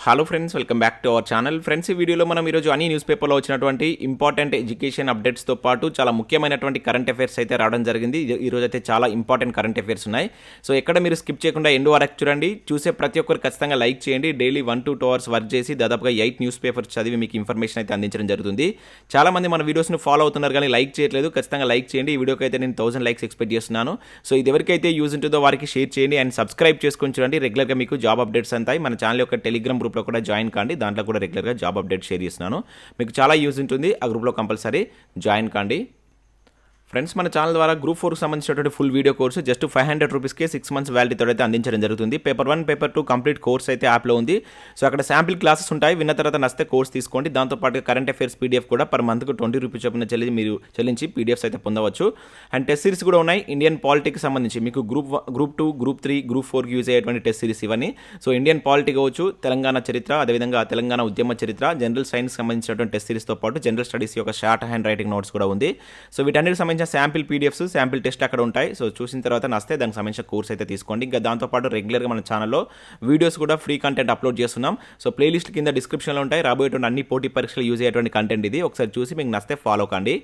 Hello friends, welcome back to our channel. Friends, ఈ వీడియోలో మనం ఈరోజు అన్ని న్యూస్ పేపర్లో వచ్చినటువంటి ఇంపార్టెంట్ ఎడ్యుకేషన్ అప్డేట్స్తో పాటు చాలా ముఖ్యమైనటువంటి కరెంట్ అఫైర్స్ అయితే రావడం జరిగింది. ఈరోజు అయితే చాలా ఇంపార్టెంట్ కరెంట్ అఫైర్స్ ఉన్నాయి. సో ఎక్కడ మీరు స్కిప్ చేయకుండా ఎండ్ వరకు చూడండి. చూసే ప్రతి ఒక్కరు ఖచ్చితంగా లైక్ చేయండి. డైలీ 1 to 2 hours వర్క్ చేసి దాదాపుగా 8 న్యూస్ పేపర్స్ చదివి మీకు ఇన్ఫర్మేషన్ అయితే అందించడం జరుగుతుంది. చాలామంది మన వీడియోస్ని ఫాలో అవుతున్నారు కానీ లైక్ చేయట్లేదు. ఖచ్చితంగా లైక్ చేయండి. ఈ వీడియోకి అయితే నేను 1000 లైక్స్ ఎక్స్పెక్ట్ చేస్తున్నాను. సో ఇది ఎవరికైతే యూజ్ ఉంటుందో వారికి షేర్ చేయండి అండ్ సబ్స్క్రైబ్ చేసుకొని చూడండి. రెగ్యులర్గా మీకు జాబ్ అప్డేట్స్ అంతాయి. మన ఛానల్ యొక్క టెలిగ్రామ్ గ్రూప్లో కూడా జాయిన్ కాండి. దాంట్లో కూడా రెగ్యులర్గా జాబ్ అప్డేట్ షేర్ చేస్తున్నాను. మీకు చాలా యూజ్ ఉంటుంది. ఆ గ్రూప్లో కంపల్సరీ జాయిన్ కాండి. ఫ్రెండ్స్, మన ఛానల్ ద్వారా గ్రూప్ 4కి సంబంధించినటువంటి ఫుల్ వీడియో కోర్సు జస్ట్ 500 రూపీస్కే 6 months వ్యాలిడీతో అయితే అందించడం జరుగుతుంది. పేపర్ 1, పేపర్ 2 కంప్లీట్ కోర్స్ అయితే యాప్లో ఉంది. సో అక్కడ శాంపిల్ క్లాసెస్ ఉంటాయి. విన్న తర్వాత నచ్చితే కోర్స్ తీసుకోండి. దాంతోపాటు కరెంట్ అఫైర్స్ పీడిఎఫ్ కూడా పర్ మంత్కు 20 రూపీస్ చొప్పున మీరు చెల్లించి పీడిఎఫ్స్ అయితే పొందవచ్చు. అండ్ టెస్ట్ సిరీస్ కూడా ఉన్నాయి. ఇండియన్ పాలిటీకి సంబంధించి మీకు గ్రూప్ 2, గ్రూప్ 3, గ్రూప్ 4కి యూజ్ అయ్యేటువంటి టెస్ట్ సిరీస్ ఇవన్నీ. సో ఇండియన్ పాలిటీ కావచ్చు, తెలంగాణ చరిత్ర, అదేవిధంగా తెలంగాణ ఉద్యమ చరిత్ర, జనరల్ సైన్స్ సంబంధించినటువంటి టెస్ట్ సిరీస్తో పాటు జనరల్ స్టడీస్ యొక్క షార్ట్ హ్యాండ్ రైటింగ్ నోట్స్ కూడా ఉంది. సో వీటన్నిటికి సంబంధించిన శాంపిల్ పీడిఎఫ్స్, శాంపిల్ టెస్ట్ అక్కడ ఉంటాయి. సో చూసిన తర్వాత నస్తే దానికి సంబంధించిన కోర్స్ అయితే తీసుకోండి. ఇంకా దాంతోపాటు రెగ్యులర్గా మన ఛానల్లో వీడియోస్ కూడా ఫ్రీ కంటెంట్ అప్లోడ్ చేస్తున్నాం. సో ప్లేలిస్ట్ కింద డిస్క్రిప్షన్లో ఉంటాయి. రాబోయేటువంటి అన్ని పోటీ పరీక్షలు యూజ్ అయ్యేటువంటి కంటెంట్ ఇది. ఒకసారి చూసి మీకు నస్తే ఫాలో కండి.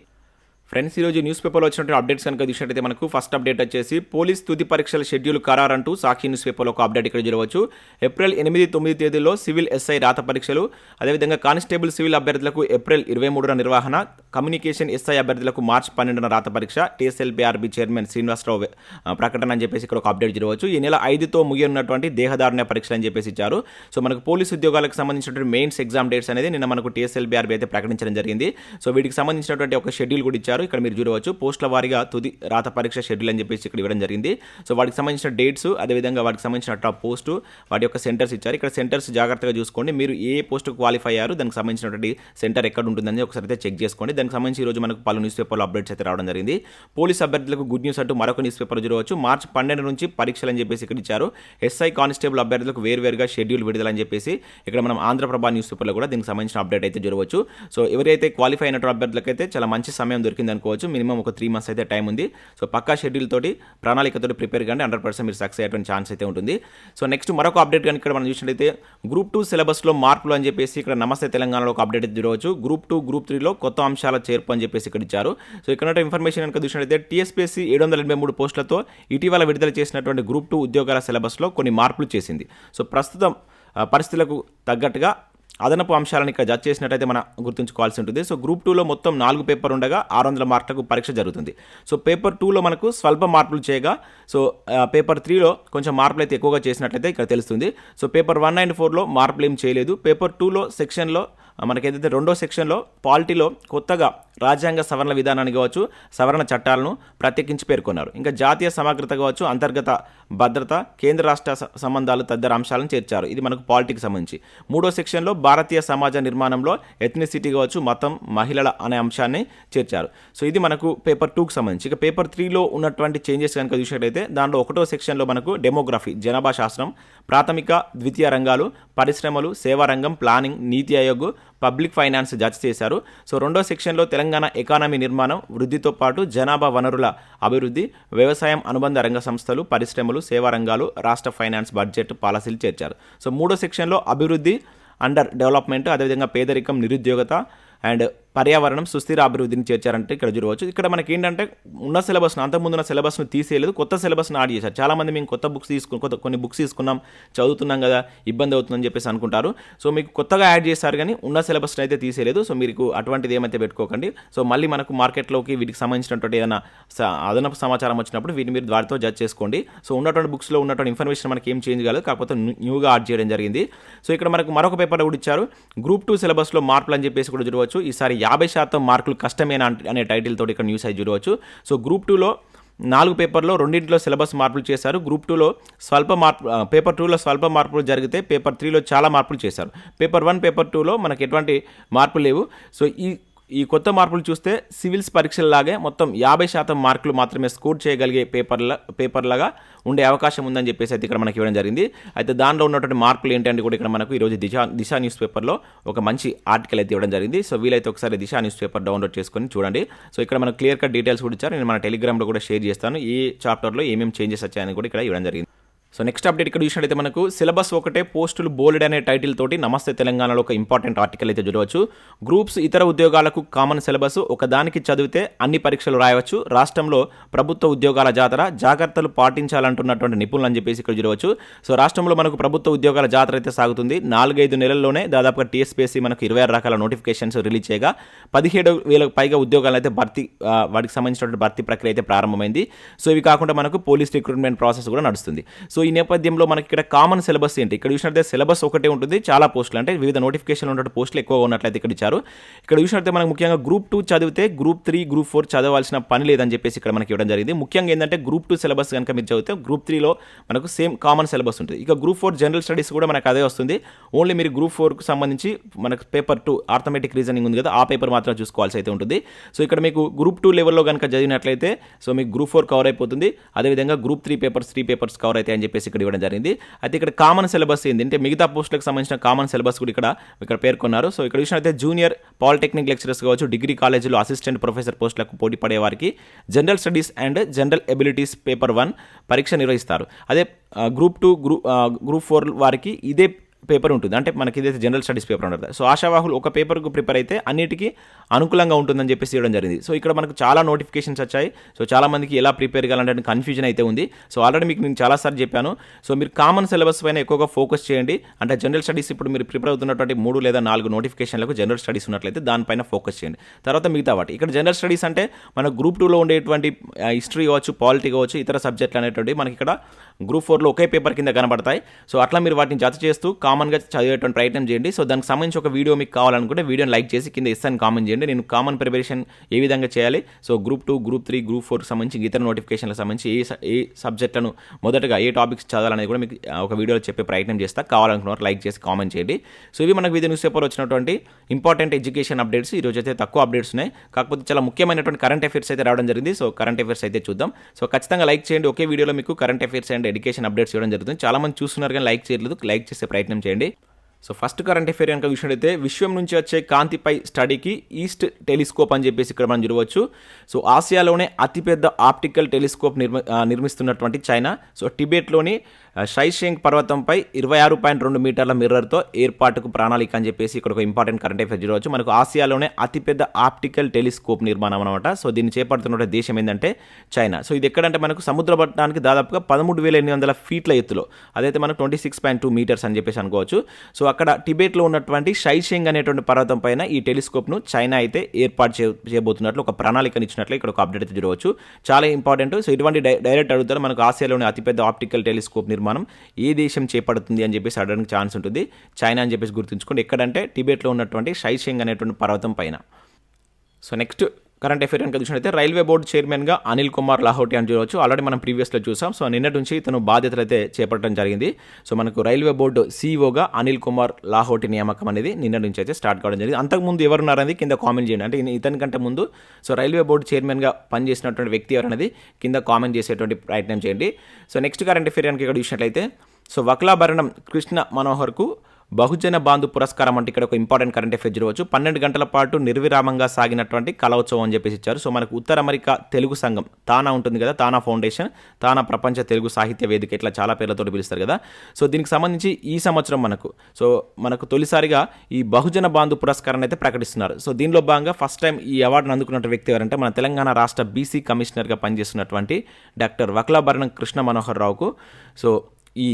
ఫ్రెండ్స్, ఈరోజు న్యూస్ పేపర్లో వచ్చినటువంటి అప్డేట్స్ కనుక చూసినట్టయితే మనకు ఫస్ట్ అప్డేట్ వచ్చేసి పోలీస్ తుది పరీక్షల షెడ్యూల్ ఖరారంటూ సాక్షి న్యూస్ పేపర్లో ఒక అప్డేట్ ఇక్కడ చూడవచ్చు. ఏప్రిల్ 8, 9 తేదీల్లో సివిల్ ఎస్ఐ రాత పరీక్షలు, అదేవిధంగా కానిస్టేబుల్ సివిల్ అభ్యర్థులకు ఏప్రిల్ 23న నిర్వహణ, కమ్యూనికేషన్ ఎస్ఐ అభ్యర్థులకు మార్చి 12న రాత పరీక్ష, TSLBRB చైర్మన్ శ్రీనివాసరావు ప్రకటన అని చెప్పేసి ఇక్కడ ఒక అప్డేట్ చూడవచ్చు. ఈ నెల 5తో ముగియనున్నటువంటి దేహదారుణ్య పరీక్షలు అని చెప్పేసి ఇచ్చారు. సో మనకు పోలీస్ ఉద్యోగాలకు సంబంధించినటువంటి మెయిన్స్ ఎగ్జామ్ డేట్స్ అనేది నిన్న మనకు TSLBRB అయితే ప్రకటించడం జరిగింది. సో వీటికి సంబంధించినటువంటి ఒక షెడ్యూల్ కూడా ఇచ్చారు. ఇక్కడ మీరు చూడవచ్చు పోస్టుల వారీగా తుది రాత పరీక్ష షెడ్యూల్ అని చెప్పేసి ఇక్కడ ఇవ్వడం జరిగింది. సో వాటికి సంబంధించిన డేట్స్, అదేవిధంగా వాటికి సంబంధించిన టాప్ పోస్టు, వాటి యొక్క సెంటర్స్ ఇచ్చారు. ఇక్కడ సెంటర్స్ జాగ్రత్తగా చూసుకోండి. మీరు ఏ పోస్టుకు క్వాలిఫై అయ్యారు, దానికి సంబంధించినటువంటి సెంటర్ ఎక్కడ ఉంటుందని ఒకసారి అయితే చెక్ చేసుకోండి. దానికి సంబంధించి ఈరోజు మనకు పలు న్యూస్ పేపర్లో అప్డేట్స్ అయితే రావడం జరిగింది. పోలీస్ అభ్యర్థులకు గుడ్ న్యూస్ అంటూ మరొక న్యూస్ పేపర్ చూడవచ్చు. మార్చి 12 నుంచి పరీక్షలు అని చెప్పేసి ఇక్కడ ఇచ్చారు. ఎస్ఐ కానిస్టేబుల్ అభ్యర్థులకు వేరువేరుగా షెడ్యూల్ విడుదలని చెప్పేసి ఇక్కడ మనం ఆంధ్రప్రభ న్యూస్ పేపర్లో కూడా దీనికి సంబంధించిన అప్డేట్ అయితే చూడవచ్చు. సో ఎవరైతే క్వాలిఫై అయినటువంటి అభ్యర్థులకైతే చాలా మంచి సమయం దొరికింది అనుకోవచ్చు. మినిమం ఒక 3 months అయితే టైం ఉంది. సో పక్కా షెడ్యూల్ తోటి ప్రణాళికతోటి ప్రిపేర్ కానీ 100% మీరు సక్సెస్ అయ్యేటువంటి ఛాన్స్ అయితే ఉంటుంది. సో నెక్స్ట్ మరొక అప్డేట్ కానీ ఇక్కడ మనం చూసినట్లయితే గ్రూప్ 2 సిలబస్లో మార్పులు అని చెప్పేసి ఇక్కడ నమస్తే తెలంగాణలో ఒక అప్డేట్ అయితే చూడవచ్చు. గ్రూప్ 2, గ్రూప్ 3లో కొత్త అంశాల చేర్పు అని చెప్పేసి ఇక్కడ ఇచ్చారు. సో ఇక్కడ ఇన్ఫర్మేషన్ కనుక చూసినట్లయితే TSPSC 783 పోస్టులతో ఇటీవల విడుదల చేసినటువంటి గ్రూప్ 2 ఉద్యోగాల సిలబస్లో కొన్ని మార్పులు చేసింది. సో ప్రస్తుతం పరిస్థితులకు తగ్గట్టుగా అదనపు అంశాలను ఇక్కడ జడ్జ్ చేసినట్టయితే మనం గుర్తుంచుకోవాల్సి ఉంటుంది. సో గ్రూప్ 2లో మొత్తం 4 పేపర్ ఉండగా 600 మార్కులకు పరీక్ష జరుగుతుంది. సో పేపర్ 2లో మనకు స్వల్ప మార్పులు చేయగా, సో పేపర్ 3లో కొంచెం మార్పులు అయితే ఎక్కువగా చేసినట్లయితే ఇక్కడ తెలుస్తుంది. సో పేపర్ 1 and 4లో మార్పులు ఏం చేయలేదు. పేపర్ 2లో సెక్షన్లో మనకేదైతే రెండో సెక్షన్లో పాలిటీలో కొత్తగా రాజ్యాంగ సవరణ విధానాన్ని కావచ్చు, సవరణ చట్టాలను ప్రత్యేకించి పేర్కొన్నారు. ఇంకా జాతీయ సమగ్రత కావచ్చు, అంతర్గత భద్రత, కేంద్ర రాష్ట్ర సంబంధాలు తదితర అంశాలను చేర్చారు. ఇది మనకు పాలిటీకి సంబంధించి. మూడో సెక్షన్లో భారతీయ సమాజ నిర్మాణంలో ఎథ్నిసిటీ కావచ్చు, మతం, మహిళల అనే అంశాన్ని చేర్చారు. సో ఇది మనకు పేపర్ 2కి సంబంధించి. ఇక పేపర్ 3లో ఉన్నటువంటి చేంజెస్ కనుక చూసినట్లయితే దాంట్లో ఒకటో సెక్షన్లో మనకు డెమోగ్రఫీ, జనాభా శాస్త్రం, ప్రాథమిక ద్వితీయ రంగాలు, పరిశ్రమలు, సేవా రంగం, ప్లానింగ్, నీతి ఆయోగ్, పబ్లిక్ ఫైనాన్స్ జడ్జ్ చేశారు. సో రెండో సెక్షన్లో తెలంగాణ ఎకానమీ నిర్మాణం, వృద్ధితో పాటు జనాభా వనరుల అభివృద్ధి, వ్యవసాయం, అనుబంధ రంగ సంస్థలు, పరిశ్రమలు, సేవా రంగాలు, రాష్ట్ర ఫైనాన్స్, బడ్జెట్, పాలసీలు చేర్చారు. సో మూడో సెక్షన్లో అభివృద్ధి, అండర్ డెవలప్మెంట్, అదేవిధంగా పేదరికం, నిరుద్యోగత అండ్ పర్యావరణం, సుస్థిర అభివృద్ధిని చేర్చారంటే ఇక్కడ చూడవచ్చు. ఇక్కడ మనకి ఏంటంటే ఉన్న సిలబస్ను, అంతకుముందున్న సిలబస్ను తీసేయలేదు, కొత్త సిలబస్ను యాడ్ చేశారు. చాలామంది మేము కొన్ని బుక్స్ తీసుకున్నాం, చదువుతున్నాం కదా, ఇబ్బంది అవుతుందని చెప్పేసి అనుకుంటారు. సో మీకు కొత్తగా యాడ్ చేశారు కానీ ఉన్న సిలబస్ని అయితే తీసేయలేదు. సో మీకు అటువంటిది ఏమైతే పెట్టుకోకండి. సో మళ్ళీ మనకు మార్కెట్లోకి వీటికి సంబంధించినటువంటి ఏదైనా అదనపు సమాచారం వచ్చినప్పుడు వీటిని మీరు వాటితో జడ్జ్ చేసుకోండి. సో ఉన్నటువంటి బుక్స్లో ఉన్నటువంటి ఇన్ఫర్మేషన్ మనకి ఏం చేంజ్ కాలేదు, కాకపోతే న్యూగా యాడ్ చేయడం జరిగింది. సో ఇక్కడ మనకు మరొక పేపర్ కూడా ఇచ్చారు. గ్రూప్ 2 సిలబస్లో మార్పులు అని చెప్పేసి కూడా చూడవచ్చు. ఈసారి 50% మార్కులు కష్టమేనా అనే టైటిల్ తోటి ఇక్కడ న్యూస్ అయితే చూడవచ్చు. సో గ్రూప్ 2లో 4 పేపర్లో 2 సిలబస్ మార్పులు చేశారు. గ్రూప్ 2లో పేపర్ 2లో స్వల్ప మార్పులు జరిగితే పేపర్ 3లో చాలా మార్పులు చేశారు. పేపర్ 1, పేపర్ 2లో మనకు ఎటువంటి మార్పులు లేవు. సో ఈ కొత్త మార్పులు చూస్తే సివిల్స్ పరీక్షల్లాగే మొత్తం 50% మార్కులు మాత్రమే స్కోర్ చేయగలిగే పేపర్లాగా ఉండే అవకాశం ఉందని చెప్పేసి అయితే ఇక్కడ మనకి ఇవ్వడం జరిగింది. అయితే దానిలో ఉన్నటువంటి మార్కులు ఏంటంటే కూడా ఇక్కడ మనకు ఈరోజు దిశ న్యూస్ పేపర్లో ఒక మంచి ఆర్టికల్ అయితే ఇవ్వడం జరిగింది. సో వీలైతే ఒకసారి దిశ న్యూస్ పేపర్ డౌన్లోడ్ చేసుకొని చూడండి. సో ఇక్కడ మనకు క్లియర్ కట్ డీటెయిల్స్ కూడా ఇచ్చారు. నేను మన టెలిగ్రామ్లో కూడా షేర్ చేస్తాను. ఈ చాప్టర్లో ఏమేమి చేంజెస్ వచ్చాయని కూడా ఇక్కడ ఇవ్వడం జరిగింది. సో నెక్స్ట్ అప్డేట్ ఇక్కడ చూసినట్టయితే మనకు సిలబస్ ఒకటే పోస్టులు బోల్డ్ అనే టైటిల్ తోటి నమస్తే తెలంగాణలో ఒక ఇంపార్టెంట్ ఆర్టికల్ అయితే చూడవచ్చు. గ్రూప్స్ ఇతర ఉద్యోగాలకు కామన్ సిలబస్, ఒకదానికి చదివితే అన్ని పరీక్షలు రాయవచ్చు, రాష్ట్రంలో ప్రభుత్వ ఉద్యోగాల జాగ్రత్తలు పాటించాలంటున్నటువంటి నిపుణులు అని చెప్పేసి ఇక్కడ చూడవచ్చు. సో రాష్ట్రంలో మనకు ప్రభుత్వ ఉద్యోగాల జాతర అయితే సాగుతుంది. 4-5 నెలల్లోనే దాదాపుగా TSPSC మనకు 26 రకాల నోటిఫికేషన్స్ రిలీజ్ చేయగా 17,000 పైగా ఉద్యోగాలు అయితే వాటికి సంబంధించినటువంటి భర్తీ ప్రక్రియ అయితే ప్రారంభమైంది. సో ఇవి కాకుండా మనకు పోలీస్ రిక్రూట్మెంట్ ప్రాసెస్ కూడా నడుస్తుంది. సో ఈ నేపథ్యంలో మనకి ఇక్కడ కామన్ సిలబస్ ఏంటి, ఇక్కడ చూసినట్లయితే సిలబస్ ఒకటే ఉంటుంది, చాలా పోస్టులు అంటే వివిధ నోటిఫికేషన్లు ఉన్నటువంటి పోస్టులు ఎక్కువగా ఉన్నట్లయితే ఇక్కడ ఇచ్చారు. ఇక్కడ చూసినట్లయితే మనకు ముఖ్యంగా Group 2 చదివితే Group 3, Group 4 చదవాల్సిన పని లేదని చెప్పేసి ఇక్కడ మనకి ఇవ్వడం జరిగింది. ముఖ్యంగా ఏంటంటే Group 2 సిలబస్ కనుక మీరు చదివితే Group 3లో మనకు సేమ్ కామన్ సిలబస్ ఉంటుంది. ఇక Group 4 జనరల్ స్టడీస్ కూడా మనకు అదే వస్తుంది. ఓన్లీ మీరు Group 4కు సంబంధించి మనకు పేపర్ 2 ఆర్థమెటిక్ రీజనింగ్ ఉంది కదా, ఆ పేపర్ మాత్రం చూసుకోవాల్సి అయితే ఉంటుంది. సో ఇక్కడ మీకు Group 2 లెవెల్లో కనుక చదివినట్లయితే సో మీకు Group 4 కవర్ అయిపోతుంది. అదేవిధంగా Group 3 పేపర్స్ కవర్ అవుతాయి అని చెప్పేసి ఇక్కడ ఇవ్వడం జరిగింది. అయితే ఇక్కడ కామన్ సిలబస్ ఏంటి అంటే మిగతా పోస్టులకు సంబంధించిన కామన్ సిలబస్ కూడా ఇక్కడ పేర్కొన్నారు. సో ఇక్కడ చూసినట్లయితే జూనియర్ పాలిటెక్నిక్ లెక్చరర్స్ కావచ్చు, డిగ్రీ కాలేజీలో అసిస్టెంట్ ప్రొఫెసర్ పోస్టులకు పోటీ పడే వారికి general studies and general abilities paper 1 పరీక్ష నిర్వహిస్తారు. అదే Group 2, Group 4 వారికి ఇదే పేపర్ ఉంటుంది, అంటే మనకి ఇదైతే జనరల్ స్టడీస్ పేపర్ ఉంటుంది. సో ఆశావాహులు ఒక పేపర్కు ప్రిపేర్ అయితే అన్నిటికీ అనుకూలంగా ఉంటుందని చెప్పేసి ఇవ్వడం జరిగింది. సో ఇక్కడ మనకు చాలా నోటిఫికేషన్స్ వచ్చాయి. సో చాలా మందికి ఎలా ప్రిపేర్ కావాలంటే కన్ఫ్యూజన్ అయితే ఉంది. సో ఆల్రెడీ మీకు నేను చాలాసార్లు చెప్పాను. సో మీరు కామన్ సిలబస్ పైన ఎక్కువగా ఫోకస్ చేయండి. అంటే జనరల్ స్టడీస్ ఇప్పుడు మీరు ప్రిపేర్ అవుతున్నటువంటి 3 లేదా 4 నోటిఫికేషన్లకు జనరల్ స్టడీస్ ఉన్నట్లయితే దానిపైన ఫోకస్ చేయండి. తర్వాత మిగతా వాటి ఇక్కడ జనరల్ స్టడీస్ అంటే మన Group 2లో ఉండేటువంటి హిస్టరీ కావచ్చు, పాలిటీ కావచ్చు, ఇతర సబ్జెక్టులు అనేటువంటి మనకి ఇక్కడ Group 4లో ఒకే పేపర్ కింద కనబడతాయి. సో అట్లా మీరు వాటిని జత చేస్తూ కామన్గా చదివేటువంటి ప్రయత్నం చేయండి. సో దానికి సంబంధించి ఒక వీడియో మీకు కావాలనుకుంటే వీడియోని లైక్ చేసి కింద ఇస్తాను కామెంట్ చేయండి. నేను కామన్ ప్రిపరేషన్ ఏ విధంగా చేయాలి, సో Group 2, Group 3, Group 4కి సంబంధించి ఇతర నోటిఫికేషన్లకు సంబంధించి ఏ సబ్జెక్టులను మొదటగా ఏ టాపిక్స్ చదవాలనేది కూడా మీకు ఒక వీడియోలో చెప్పే ప్రయత్నం చేస్తా. కావాలనుకున్నవారు లైక్ చేసి కామెంట్ చేయండి. సో ఇవి మనకు వివిధ న్యూస్ పేపర్లో వచ్చినటువంటి ఇంపార్టెంట్ ఎడ్యుకేషన్ అప్డేట్స్. ఈరోజు అయితే తక్కువ అప్డేట్స్ ఉన్నాయి, కాకపోతే చాలా ముఖ్యమైనటువంటి కరెంట్ అఫైర్స్ అయితే రావడం జరిగింది. సో కరెంట్ అఫైర్స్ అయితే చూద్దాం. సో ఖచ్చితంగా లైక్ చేయండి. ఒకే వీడియోలో మీకు current affairs and education updates ఇవ్వడం జరుగుతుంది. చాలా మంది చూస్తున్నారు కానీ లైక్ చేయలేదు, లైక్ చేసే ప్రయత్నం చేయండి. సో ఫస్ట్ కరెంట్ అఫైర్ కనుక విషయంలో విశ్వం నుంచి వచ్చే కాంతిపై స్టడీకి ఈస్ట్ టెలిస్కోప్ అని చెప్పేసి ఇక్కడ మనం చూడవచ్చు. సో ఆసియాలోనే అతిపెద్ద ఆప్టికల్ టెలిస్కోప్ నిర్మిస్తున్నటువంటి చైనా. సో టిబెట్లోని షైషెంగ్ పర్వతంపై 26.2 మీటర్ల మిర్రర్తో ఏర్పాటుకు ప్రణాళిక అని చెప్పేసి ఇక్కడ ఒక ఇంపార్టెంట్ కరెంట్ అఫైర్ చూడవచ్చు. మనకు ఆసియాలోనే అతిపెద్ద ఆప్టికల్ టెలిస్కోప్ నిర్మాణం అనమాట. సో దీన్ని చేపడుతున్న దేశం ఏంటంటే చైనా. సో ఇది ఎక్కడంటే మనకు సముద్ర మట్టానికి దాదాపుగా 13,800 ఫీట్ల ఎత్తులో, అదైతే మనకు 26.2 మీటర్స్ అని చెప్పేసి అనుకోవచ్చు. సో అక్కడ టిబెట్లో ఉన్నటువంటి షైషెంగ్ అనేటువంటి పర్వతం పైన ఈ టెలిస్కోప్ను చైనా అయితే ఏర్పాటు చేయబోతున్నట్లు ఒక ప్రణాళికను ఇచ్చినట్లు ఇక్కడ ఒక అప్డేట్ అయితే చూడవచ్చు. చాలా ఇంపార్టెంట్. సో ఇటువంటి డైరెక్ట్ అడుగుతారు మనకు ఆసియాలోని అతిపెద్ద ఆప్టికల్ టెలిస్కోప్ నిర్మాణం ఏ దేశం చేపడుతుంది అని చెప్పేసి అడగడానికి ఛాన్స్ ఉంటుంది. చైనా అని చెప్పేసి గుర్తుంచుకోండి. ఎక్కడంటే టిబెట్లో ఉన్నటువంటి షైషెంగ్ అనేటువంటి పర్వతం పైన. సో నెక్స్ట్ కరెంట్ అఫైర్ కనుక చూసినట్లయితే రైల్వే బోర్డు చైర్మన్గా అనిల్ కుమార్ లాహోటి అని చూడవచ్చు. ఆల్రెడీ మనం ప్రీవియస్లో చూసాం. సో నిన్నటి నుంచి ఇతను బాధ్యతలు అయితే చేపట్టడం జరిగింది. సో మనకు రైల్వే బోర్డు సీఈఓగా అనిల్ కుమార్ లాహోటి నియామకం అనేది నిన్నటి నుంచి అయితే స్టార్ట్ కావడం జరిగింది. అంతకుముందు ఎవరున్నారనేది కింద కామెంట్ చేయండి. అంటే ఇతని కంటే ముందు సో రైల్వే బోర్డు చైర్మన్గా పనిచేసినటువంటి వ్యక్తి ఎవరనేది కింద కామెంట్ చేసేటువంటి ప్రయత్నం చేయండి. సో నెక్స్ట్ కరెంట్ అఫైర్ కనుక ఇక్కడ చూసినట్లయితే సో వక్లాభరణం కృష్ణ మనోహర్కు బహుజన బాంధు పురస్కారం అంటే ఇక్కడ ఒక ఇంపార్టెంట్ కరెంట్ అఫైర్ చూడవచ్చు. 12 గంటల పాటు నిర్విరామంగా సాగినటువంటి కళోత్సవం అని చెప్పేసి ఇచ్చారు. సో మనకు ఉత్తర అమెరికా తెలుగు సంఘం తానా ఉంటుంది కదా, తానా ఫౌండేషన్, తానా ప్రపంచ తెలుగు సాహిత్య వేదిక, ఇట్లా చాలా పేర్లతో పిలుస్తారు కదా. సో దీనికి సంబంధించి ఈ సంవత్సరం మనకు తొలిసారిగా ఈ బహుజన బాంధు పురస్కారాన్ని అయితే ప్రకటిస్తున్నారు. సో దీనిలో భాగంగా ఫస్ట్ టైం ఈ అవార్డును అందుకున్న వ్యక్తి ఎవరంటే మన తెలంగాణ రాష్ట్ర బీసీ కమిషనర్గా పనిచేస్తున్నటువంటి డాక్టర్ వక్లాభరణం కృష్ణ మనోహర్ రావుకు సో ఈ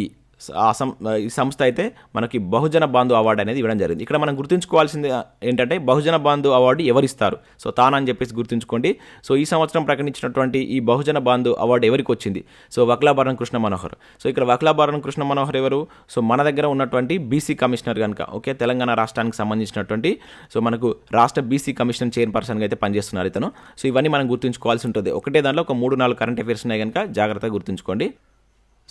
సంస్థ అయితే మనకి బహుజన బాంధు అవార్డు అనేది ఇవ్వడం జరిగింది. ఇక్కడ మనం గుర్తుంచుకోవాల్సింది ఏంటంటే బహుజన బాంధు అవార్డు ఎవరిస్తారు, సో తానా అని చెప్పేసి గుర్తుంచుకోండి. సో ఈ సంవత్సరం ప్రకటించినటువంటి ఈ బహుజన బాంధు అవార్డు ఎవరికి వచ్చింది, సో వక్లాభరణం కృష్ణ మనోహర్. సో ఇక్కడ వక్లాభరణం కృష్ణ మనోహర్ ఎవరు, సో మన దగ్గర ఉన్నటువంటి బీసీ కమిషనర్ కనుక ఓకే, తెలంగాణ రాష్ట్రానికి సంబంధించినటువంటి సో మనకు రాష్ట్ర బీసీ కమిషన్ చైర్పర్సన్గా అయితే పనిచేస్తున్నారు ఇతను. సో ఇవన్నీ మనం గుర్తుంచుకోవాల్సి ఉంటుంది. ఒకటే దాంట్లో ఒక 3-4 కరెంట్ అఫైర్స్ ఉన్నాయి కనుక జాగ్రత్తగా గుర్తుంచుకోండి.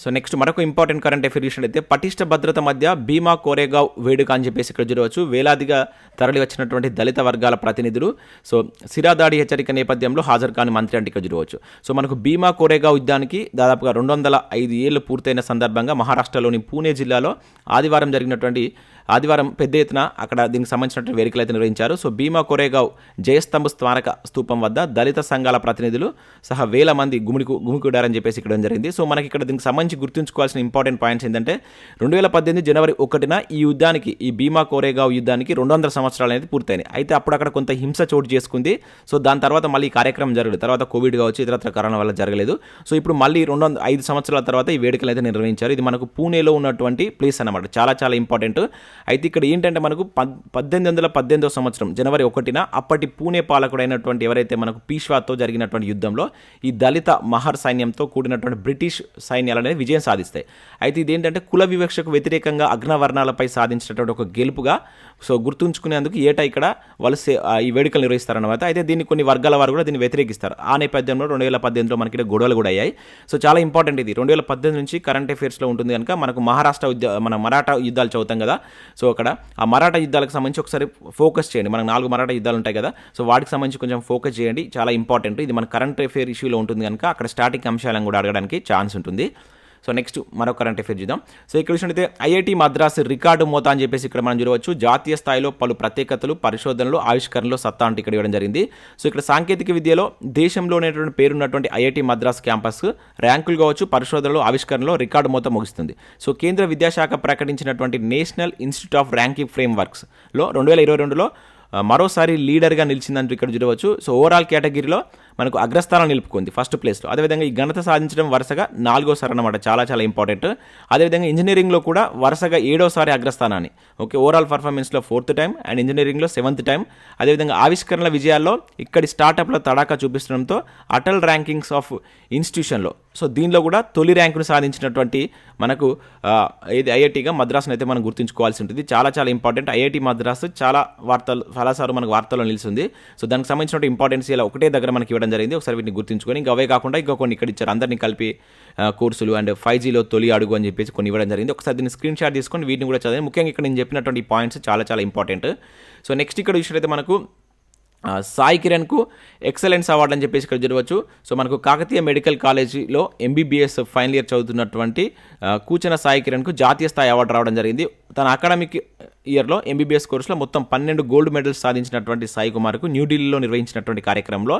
సో నెక్స్ట్ మరొక ఇంపార్టెంట్ కరెంట్ అఫైర్ అయితే పటిష్ట భద్రత మధ్య భీమా కోరేగావ్ వేడుక అని చెప్పేసి ఇక్కడ చూడవచ్చు. వేలాదిగా తరలి వచ్చినటువంటి దళిత వర్గాల ప్రతినిధులు సో సిరాదాడి హెచ్చరిక నేపథ్యంలో హాజరు కాని మంత్రి అంటే ఇక్కడ చూడవచ్చు. సో మనకు భీమా కోరేగావ్ యుద్ధానికి దాదాపుగా 205 ఏళ్లు పూర్తయిన సందర్భంగా మహారాష్ట్రలోని పూణే జిల్లాలో ఆదివారం జరిగినటువంటి ఆదివారం పెద్ద ఎత్తున అక్కడ దీనికి సంబంధించినటువంటి వేడుకలు అయితే నిర్వహించారు. సో భీమా కోరేగావ్ జయస్తంభ స్మారక స్తూపం వద్ద దళిత సంఘాల ప్రతినిధులు సహా వేల మంది గుమికూడారని చెప్పేసి ఇక్కడ జరిగింది. సో మనకి ఇక్కడ దీనికి సంబంధించి గుర్తుంచుకోవాల్సిన ఇంపార్టెంట్ పాయింట్స్ ఏంటంటే 2018 జనవరి 1న ఈ యుద్ధానికి, ఈ భీమా కోరేగావ్ యుద్ధానికి 200 సంవత్సరాలు అనేది పూర్తయినాయి. అయితే అప్పుడు అక్కడ కొంత హింస చోటు చేసుకుంది. సో దాని తర్వాత మళ్ళీ ఈ కార్యక్రమం జరగలేదు. తర్వాత కోవిడ్ కావచ్చు, ఇతరత్ర కారణాల వల్ల జరగలేదు. సో ఇప్పుడు మళ్ళీ 5 సంవత్సరాల తర్వాత ఈ వేడుకలు అయితే నిర్వహించారు. ఇది మనకు పూణేలో ఉన్నటువంటి ప్లేస్ అన్నమాట. చాలా చాలా ఇంపార్టెంట్. అయితే ఇక్కడ ఏంటంటే మనకు 1818 సంవత్సరం జనవరి 1న అప్పటి పూణే పాలకుడైనటువంటి ఎవరైతే మనకు పీష్వాతో జరిగినటువంటి యుద్ధంలో ఈ దళిత మహర్ సైన్యంతో కూడినటువంటి బ్రిటిష్ సైన్యాలు అనేది విజయం సాధిస్తాయి. అయితే ఇదేంటంటే కుల వివక్షకు వ్యతిరేకంగా అగ్రవర్ణాలపై సాధించినటువంటి ఒక గెలుపుగా సో గుర్తుంచుకునేందుకు ఏటా ఇక్కడ వాళ్ళు ఈ వేడుకలు నిర్వహిస్తారన్నమాట. అయితే దీన్ని కొన్ని వర్గాల వారు కూడా దీన్ని వ్యతిరేకిస్తారు. ఆ నేపథ్యంలో 2018లో మనకి గొడవలు కూడా అయ్యాయి. సో చాలా ఇంపార్టెంట్ ఇది. 2018 నుంచి కరెంట్ అఫైర్స్లో ఉంటుంది కనుక మనకు మన మరాఠా యుద్ధాలు చదువుతాం కదా. సో అక్కడ ఆ మరాఠా యుద్ధాలకు సంబంధించి ఒకసారి ఫోకస్ చేయండి. మనకు 4 మరాఠా యుద్ధాలు ఉంటాయి కదా. సో వాటికి సంబంధించి కొంచెం ఫోకస్ చేయండి. చాలా ఇంపార్టెంట్. ఇది మన కరెంట్ అఫైర్ ఇష్యూలో ఉంటుంది కనుక అక్కడ స్టాటిక్ అంశాలను కూడా అడగడానికి ఛాన్స్ ఉంటుంది. సో నెక్స్ట్ మరో కరెంట్ అఫైర్ చూద్దాం. సో ఇక్కడ చూసినట్లయితే ఐఐటి మద్రాస్ రికార్డు మోతా అని చెప్పేసి ఇక్కడ మనం చూడవచ్చు. జాతీయ స్థాయిలో పలు ప్రత్యేకతలు, పరిశోధనలు, ఆవిష్కరణలు సత్తా అంటే ఇక్కడ ఇవ్వడం జరిగింది. సో ఇక్కడ సాంకేతిక విద్యలో దేశంలోనేటువంటి పేరున్నటువంటి ఐఐటి మద్రాస్ క్యాంపస్ ర్యాంకులు కావచ్చు, పరిశోధనలు, ఆవిష్కరణలో రికార్డు మోతా ముగుస్తుంది. సో కేంద్ర విద్యాశాఖ ప్రకటించినటువంటి నేషనల్ ఇన్స్టిట్యూట్ ఆఫ్ ర్యాంకింగ్ ఫ్రేమ్వర్క్స్లో 2022లో మరోసారి లీడర్గా నిలిచిందంటూ ఇక్కడ చూడవచ్చు. సో ఓవరాల్ కేటగిరీలో మనకు అగ్రస్థానం నిలుపుకుంది ఫస్ట్ ప్లేస్లో. అదేవిధంగా ఈ ఘనత సాధించడం వరుసగా 4వసారి అన్నమాట. చాలా చాలా ఇంపార్టెంట్. అదేవిధంగా ఇంజనీరింగ్లో కూడా వరుసగా 7వసారి అగ్రస్థానాన్ని. ఓకే, ఓవరాల్ పర్ఫార్మెన్స్లో 4th టైం అండ్ ఇంజనీరింగ్లో 7th టైం. అదేవిధంగా ఆవిష్కరణల విజయాల్లో ఇక్కడి స్టార్టప్ల తడాకా చూపిస్తుండడంతో అటల్ ర్యాంకింగ్స్ ఆఫ్ ఇన్స్టిట్యూషన్లో సో దీనిలో కూడా తొలి ర్యాంకును సాధించినటువంటి మనకు ఇది ఐఐటిగా మద్రాసును అయితే మనం గుర్తుంచుకోవాల్సి ఉంటుంది. చాలా చాలా ఇంపార్టెంట్. ఐఐటి మద్రాసు చాలాసార్లు మనకు వార్తల్లో నిలిచింది. సో దానికి సంబంధించిన ఇంపార్టెన్స్ ఇలా ఒకటే దగ్గర మనకి ఇవ్వడం జరిగింది. ఒకసారి వీటిని గుర్తుంచుకొని ఇంకా అవే కాకుండా ఇంకా కొన్ని ఇక్కడ ఇచ్చారు. అందరినీ కలిపి కోర్సులు అండ్ 5Gలో తొలి అడుగు అని చెప్పేసి కొన్ని ఇవ్వడం జరిగింది. ఒకసారి దీన్ని స్క్రీన్ షాట్ తీసుకొని వీటిని కూడా చదివి. ముఖ్యంగా ఇక్కడ నేను చెప్పినటువంటి పాయింట్స్ చాలా చాలా ఇంపార్టెంట్. సో నెక్స్ట్ ఇక్కడ చూసినట్లయితే మనకు సాయి కిరణ్కు ఎక్సలెన్స్ అవార్డు అని చెప్పేసి ఇక్కడ చూడవచ్చు. సో మనకు కాకతీయ మెడికల్ కాలేజీలో ఎంబీబీఎస్ ఫైనల్ ఇయర్ చదువుతున్నటువంటి కూచన సాయి కిరణ్కు జాతీయ స్థాయి అవార్డు రావడం జరిగింది. తన అకాడమిక్ ఇయర్లో ఎంబీబీఎస్ కోర్సులో మొత్తం 12 గోల్డ్ మెడల్స్ సాధించినటువంటి సాయి కుమార్కు న్యూఢిల్లీలో నిర్వహించినటువంటి కార్యక్రమంలో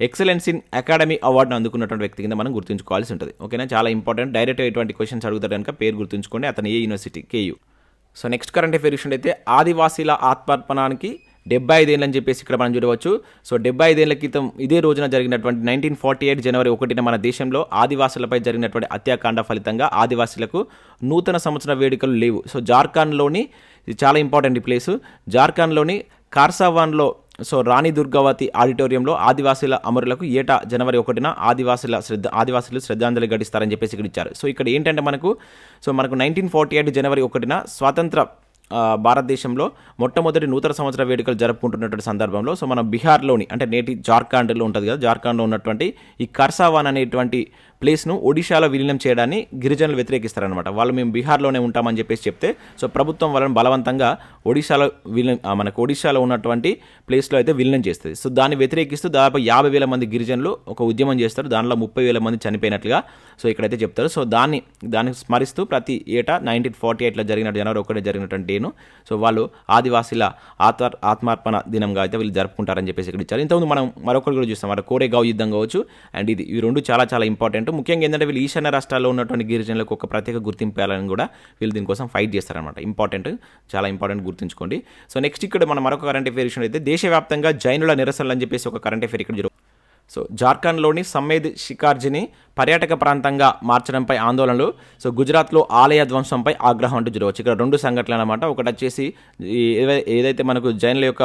ఎక్సలెన్స్ ఇన్ అకాడమీ అవార్డును అందుకున్నటువంటి వ్యక్తి కింద మనం గుర్తుంచుకోవాల్సి ఉంటుంది. ఓకేనా, చాలా ఇంపార్టెంట్. డైరెక్ట్ ఎటువంటి క్వశ్చన్స్ అడుగుతారు కనుక పేరు గుర్తుంచుకోండి. అతను ఏ university, KU. So next current affair అయితే ఆదివాసీల ఆత్మార్పణానికి 75 ఏళ్ళని చెప్పేసి ఇక్కడ మనం చూడవచ్చు. సో 75 ఏళ్ల క్రితం ఇదే రోజున జరిగినటువంటి 1948 జనవరి 1న మన దేశంలో ఆదివాసులపై జరిగినటువంటి హత్యాకాండ ఫలితంగా ఆదివాసులకు నూతన సంవత్సర వేడుకలు లేవు. సో జార్ఖండ్లోని, ఇది చాలా ఇంపార్టెంట్ ఈ ప్లేసు, జార్ఖండ్లోని కార్సావాన్లో సో రాణి దుర్గావతి ఆడిటోరియంలో ఆదివాసీల అమరులకు ఏటా జనవరి 1న ఆదివాసులు శ్రద్ధాంజలి ఘటిస్తారని చెప్పేసి ఇక్కడ ఇచ్చారు. సో ఇక్కడ ఏంటంటే మనకు 1948 జనవరి 1న స్వాతంత్ర భారతదేశంలో మొట్టమొదటి నూతన సంవత్సర వేడుకలు జరుపుకుంటున్నటువంటి సందర్భంలో సో మన బీహార్లోని అంటే నేటి జార్ఖండ్లో ఉంటుంది కదా, జార్ఖండ్లో ఉన్నటువంటి ఈ కర్సావాన్ అనేటువంటి ప్లేస్ను ఒడిశాలో విలీనం చేయడాన్ని గిరిజనులు వ్యతిరేకిస్తారనమాట. వాళ్ళు మేము బీహార్లోనే ఉంటామని చెప్పేసి చెప్తే సో ప్రభుత్వం వాళ్ళని బలవంతంగా ఒడిశాలో ఉన్నటువంటి ప్లేస్లో అయితే విలీనం చేస్తుంది. సో దాన్ని వ్యతిరేకిస్తూ దాదాపు 50,000 మంది గిరిజనులు ఒక ఉద్యమం చేస్తారు. దానిలో 30,000 మంది చనిపోయినట్లుగా సో ఇక్కడైతే చెప్తారు. సో దాన్ని స్మరిస్తూ ప్రతి ఏటా 1948లో జనవరి 1 జరిగినటువంటి డేను సో వాళ్ళు ఆదివాసీల ఆత్మార్పణ దినంగా అయితే వీళ్ళు జరుపుకుంటారని చెప్పేసి ఇక్కడ ఇచ్చారు. ఇంతకుముందు మనం మరొకటి కూడా చూస్తాం, మన కోరేగావ్ యుద్ధం కావచ్చు అండ్ ఇవి రెండు చాలా చాలా ఇంపార్టెంట్. ముఖ్యంగా ఏంటంటే వీళ్ళు ఈశాన్య రాష్ట్రాల్లో ఉన్నటువంటి గిరిజనులకు ఒక ప్రత్యేక గుర్తింపు ఇవ్వాలని కూడా వీళ్ళు దీనికోసం ఫైట్ చేస్తారనమాట. ఇంపార్టెంట్, చాలా ఇంపార్టెంట్, గుర్తుంచుకోండి. సో నెక్స్ట్ ఇక్కడ మన మరొక కరెంట్ అఫైర్ అయితే దేశవ్యాప్తంగా జైనుల నిరసనలు అని చెప్పేసి ఒక కరెంట్ అఫైర్ ఇక్కడ జరుగుతుంది. సో జార్ఖండ్లోని సమ్మేద్ షికార్జీని పర్యాటక ప్రాంతంగా మార్చడంపై ఆందోళనలు. సో గుజరాత్లో ఆలయ ధ్వంసంపై ఆగ్రహం అంటూ చూడవచ్చు. ఇక్కడ 2 సంఘటనలు అనమాట. ఒకటి వచ్చేసి ఏదైతే మనకు జైనుల యొక్క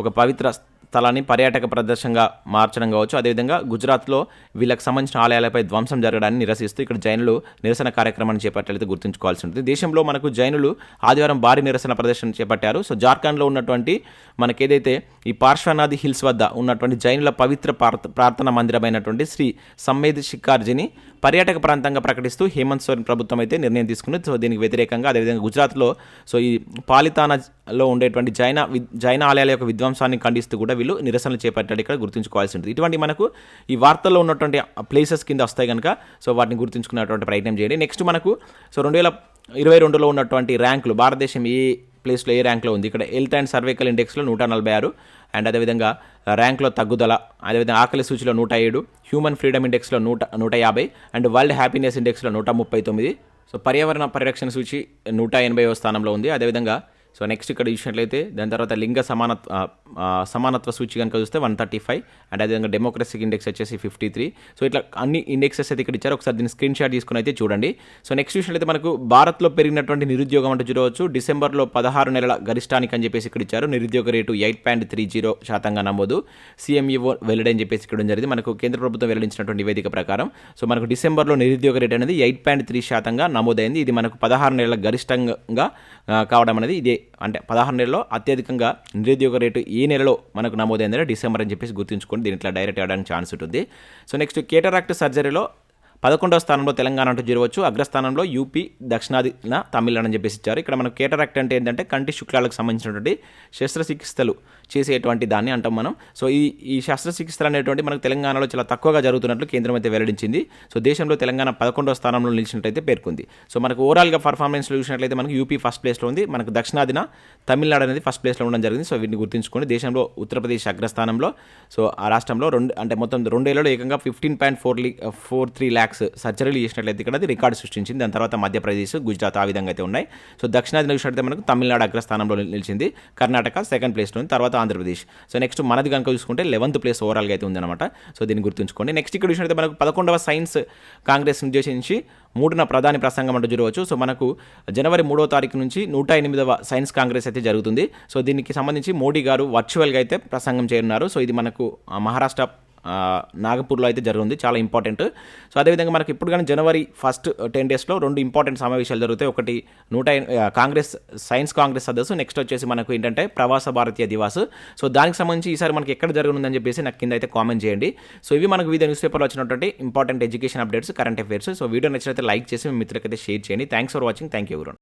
ఒక పవిత్ర స్థలాన్ని పర్యాటక ప్రదర్శనగా మార్చడం కావచ్చు, అదేవిధంగా గుజరాత్లో వీళ్ళకి సంబంధించిన ఆలయాలపై ధ్వంసం జరగడాన్ని నిరసిస్తూ ఇక్కడ జైనులు నిరసన కార్యక్రమాన్ని చేపట్టాలైతే గుర్తుంచుకోవాల్సి ఉంటుంది. దేశంలో మనకు జైనులు ఆదివారం భారీ నిరసన ప్రదర్శన చేపట్టారు. సో జార్ఖండ్లో ఉన్నటువంటి మనకేదైతే ఈ పార్శ్వనాథ్ హిల్స్ వద్ద ఉన్నటువంటి జైనుల పవిత్ర ప్రార్థనా మందిరమైనటువంటి శ్రీ సమ్మేద్ షికార్జీని పర్యాటక ప్రాంతంగా ప్రకటిస్తూ హేమంత్ సోరెన్ ప్రభుత్వం అయితే నిర్ణయం తీసుకుంది. సో దీనికి వ్యతిరేకంగా అదేవిధంగా గుజరాత్లో సో ఈ పాలితానాలో ఉండేటువంటి జైన ఆలయాల యొక్క విధ్వంసాన్ని ఖండిస్తూ కూడా వీళ్ళు నిరసనలు చేపట్టాడు. ఇక్కడ గుర్తుంచుకోవాల్సి ఉంటుంది. ఇటువంటి మనకు ఈ వార్తల్లో ఉన్నటువంటి ప్లేసెస్ కింద వస్తాయి కనుక సో వాటిని గుర్తుంచుకునేటువంటి ప్రయత్నం చేయండి. నెక్స్ట్ మనకు సో 2022లో ఉన్నటువంటి ర్యాంకులు భారతదేశం ఏ ప్లేస్లో ఏ ర్యాంక్లో ఉంది. ఇక్కడ హెల్త్ అండ్ సర్వైకల్ ఇండెక్స్లో 146 అండ్ అదేవిధంగా ర్యాంక్లో తగ్గుదల, అదేవిధంగా ఆకలి సూచిలో 107, హ్యూమన్ ఫ్రీడమ్ ఇండెక్స్లో 150 అండ్ వరల్డ్ హ్యాపీనెస్ ఇండెక్స్లో 139. సో పర్యావరణ పరిరక్షణ సూచి 180వ స్థానంలో ఉంది. అదేవిధంగా సో నెక్స్ట్ ఇక్కడ చూసినట్లయితే దాని తర్వాత లింగ సమానత్వ సూచి కనుక చూస్తే 135 అండ్ అదేవిధంగా డెమోక్రసీ ఇండెక్స్ వచ్చేసి 53. సో ఇట్లా అన్ని ఇండెక్సెస్ అయితే ఇక్కడ ఇచ్చారు. ఒకసారి దీన్ని స్క్రీన్ షాట్ తీసుకుని అయితే చూడండి. సో నెక్స్ట్ చూసినట్లయితే మనకు భారత్లో పెరిగినటువంటి నిరుద్యోగం అంటే చూడవచ్చు. డిసెంబర్లో 16 నెలల గరిష్టానికి అని చెప్పేసి ఇక్కడ ఇచ్చారు. నిరుద్యోగ రేటు 8.30% నమోదు. CMEO వెల్లడని చెప్పేసి ఇక్కడ జరిగింది. మనకు కేంద్ర ప్రభుత్వం వెల్లడించినటువంటి నివేదిక ప్రకారం సో మనకు డిసెంబర్లో నిరుద్యోగ రేటు అనేది 8.3% నమోదైంది. ఇది మనకు 16 నెలల గరిష్టంగా కావడం అనేది ఇదే, అంటే 16 నెలల్లో అత్యధికంగా నిరుద్యోగ రేటు ఏ నెలలో మనకు నమోదైందంటే డిసెంబర్ అని చెప్పేసి గుర్తుంచుకొని దీంట్లో డైరెక్ట్ అవ్వడానికి ఛాన్స్ ఉంటుంది. సో నెక్స్ట్ కేటరాక్ట్ సర్జరీలో 11వ స్థానంలో తెలంగాణ అంటూ చూడవచ్చు. అగ్రస్థానంలో యూపీ, దక్షిణాదిన తమిళనాడు అని చెప్పేసి ఇచ్చారు. ఇక్కడ మనం కేటరాక్ట్ అంటే ఏంటంటే కంటి శుక్లాలకు సంబంధించినటువంటి శస్త్రచికిత్సలు చేసేటువంటి దాన్ని అంటాం మనం. సో ఈ శస్త్రచికిత్సలు అనేటువంటి మనకు తెలంగాణలో చాలా తక్కువగా జరుగుతున్నట్లు కేంద్రం అయితే వెల్లడించింది. సో దేశంలో తెలంగాణ 11వ స్థానంలో నిలిచినట్లయితే పేర్కొంది. సో మనకు ఓవరాల్గా పర్ఫార్మెన్స్లో చూసినట్లయితే మనకు యూపీ ఫస్ట్ ప్లేస్లో ఉంది, మనకు దక్షిణాదిన తమిళనాడు అనేది ఫస్ట్ ప్లేస్లో ఉండడం జరిగింది. సో వీటిని గుర్తుంచుకోండి. దేశంలో ఉత్తరప్రదేశ్ అగ్రస్థానంలో. సో ఆ రాష్ట్రంలో మొత్తం 2 ఏళ్లలో ఏకంగా 15.43 lakhs సర్జరీలు చేసినట్లయితే ఇక్కడ అది రికార్డు సృష్టించింది. దాని తర్వాత మధ్యప్రదేశ్, గుజరాత్ ఆ విధంగా అయితే ఉన్నాయి. సో దక్షిణాదిన చూసినట్లయితే మనకు తమిళనాడు అగ్రస్థానంలో నిలిచింది, కర్ణాటక సెకండ్ ప్లేస్లో ఉంది, తర్వాత ఆంధ్రప్రదేశ్. సో నెక్స్ట్ మనది కనుక చూసుకుంటే 11th ప్లేస్ ఓవరాల్గా అయితే ఉందన్నమాట. సో దీన్ని గుర్తుంచుకోండి. నెక్స్ట్ ఇక్కడ చూసినట్లయితే మనకు 11వ సైన్స్ కాంగ్రెస్ ఉద్దేశించి 3న ప్రధాని ప్రసంగం అంటూ చూడవచ్చు. సో మనకు జనవరి 3వ తారీఖు నుంచి 108వ సైన్స్ కాంగ్రెస్ అయితే జరుగుతుంది. సో దీనికి సంబంధించి మోడీ గారు వర్చువల్గా అయితే ప్రసంగం చేయనున్నారు. సో ఇది మనకు మహారాష్ట్ర నాగపూర్లో అయితే జరుగుతుంది, చాలా ఇంపార్టెంట్. సో అదేవిధంగా మనకి ఇప్పుడు కానీ జనవరి ఫస్ట్ 10 daysలో 2 ఇంపార్టెంట్ సమావేశాలు జరుగుతాయి. ఒకటి సైన్స్ కాంగ్రెస్ సదస్సు, నెక్స్ట్ వచ్చేసి మనకు ఏంటంటే ప్రవాస భారతీయ దివాస్. సో దానికి సంబంధించి ఈసారి మనకి ఎక్కడ జరగనుందని చెప్పేసి నాకు కింద అయితే కామెంట్ చేయండి. సో ఇవి మనకు వివిధ న్యూస్ పేపర్లో వచ్చినటువంటి important education updates, current affairs. So video నచ్చినట్లయితే లైక్ చేసి మీ మిత్రులకైతే షేర్ చేయండి. Thanks for watching. Thank you everyone.